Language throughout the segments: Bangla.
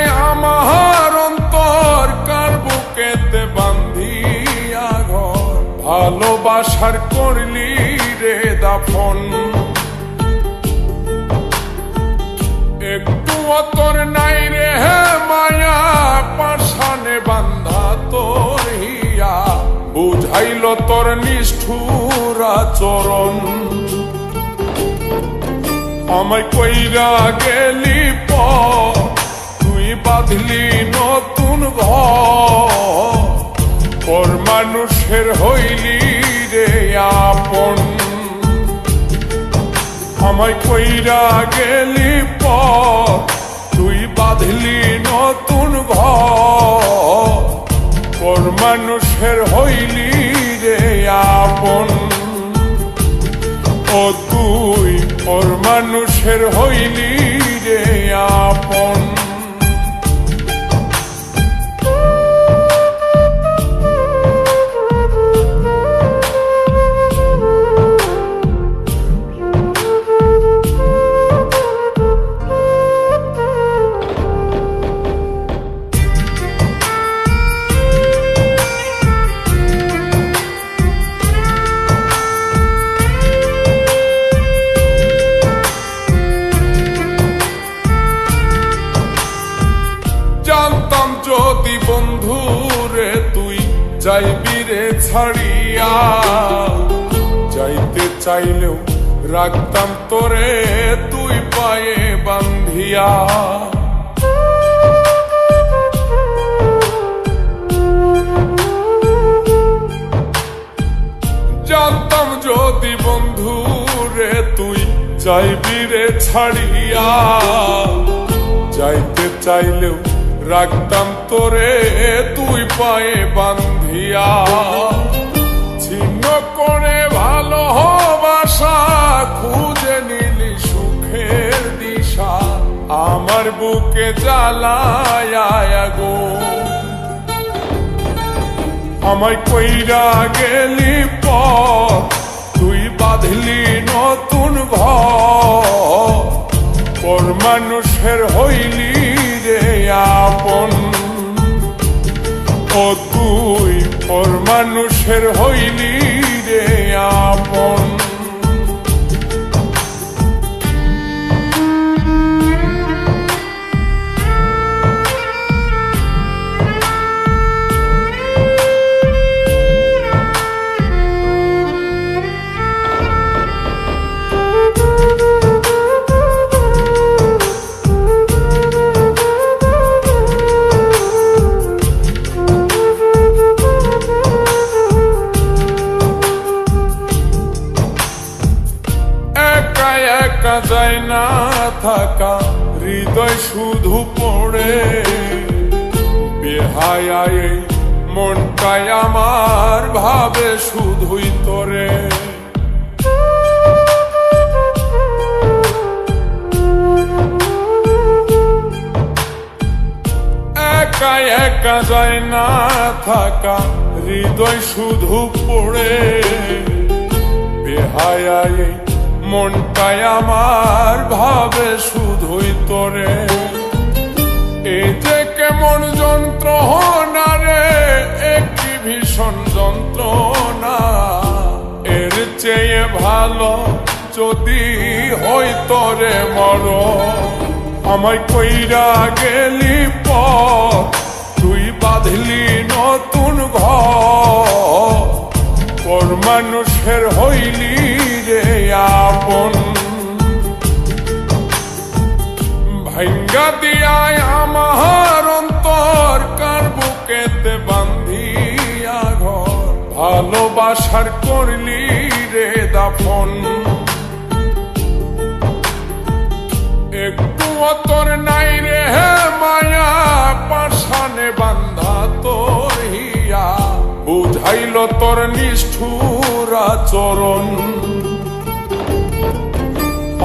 দিয়ায় আমার অন্তর কার বুকেতে বান্ধিয়া ঘর, ভালোবাসার করলি রে দাফন। একটু তোর নাই রে মায়া, পাশানে বান্ধা তোর হিয়া, বুঝাইল তোর নিষ্ঠুর আচরণ। আমায় কইরা গেলি পর, তুই বাঁধলি নতুন ঘর, পর মানুষের হইলি রে আপন। আমায় কইরা গেলি পর, তুই বাঁধলি নতুন ঘর, পর মানুষের হইলি রে আপন। ও তুই পর মানুষের হইলি রে আপন। জানতাম যদি বন্ধু রে তুই যাইবি রে ছাড়িয়া, যাইতে চাইলেও রাখতাম তোরে তুই পায়ে বান্ধিয়া। জানতাম যদি বন্ধু রে তুই যাইবি রে ছাড়িয়া, যাইতে চাইলেও রাখতাম তোরে তুই পায়ে বান্ধিয়া। ছিন্ন করে ভালোবাসা খুঁজে নিলি সুখের দিশা, আমার বুকে জ্বালায় আগুন। আমায় কইরা গেলি পর, তুই বাঁধলি নতুন ঘর, পর মানুষের হইলি রে আপন। ও তুই পর মানুষের হইলি রে আপন। একা যায় না থাকা, হৃদয় শুধু পড়ে, বেহায়ায় মনটাই আমার ভাবে শুধুই তোরে। একা একা যায় না থাকা, হৃদয় শুধু পড়ে, বেহায়ায় মনটাই আমার ভাবে শুধুই তোরে। এই যে কেমন যন্ত্রণা রে, একটি ভীষণ যন্ত্রণা, এর চেয়ে ভালো যদি হইতো রে মরণ। আমায় কইরা গেলি পর, তুই বাঁধলি নতুন ঘর, পর মানুষের হইলি রে আপন। ভাঙ্গা দিয়ায় আমার অন্তর কার বুকেতে বান্ধিয়া ঘর, ভালোবাসার করলি রে দাফন। একটু তোর নাই রে মায়া, পাশানে বান্ধা তোর হিয়া, বুঝাইল তোর নিষ্ঠুর আচরণ।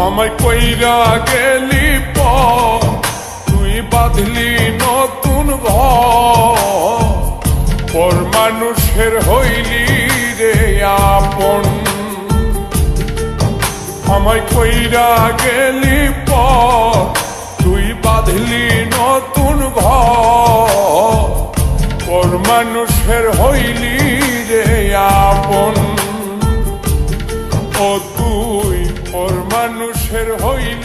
আমায় কইরা গেলি পর, তুই বাঁধলি নতুন ঘর, পর মানুষের হইলি রে আপন। আমায় কইরা গেলি পর, তুই বাঁধলি নতুন ঘর পর মানুষের হইলি রে আপন ও তুই পর মানুষের হইলি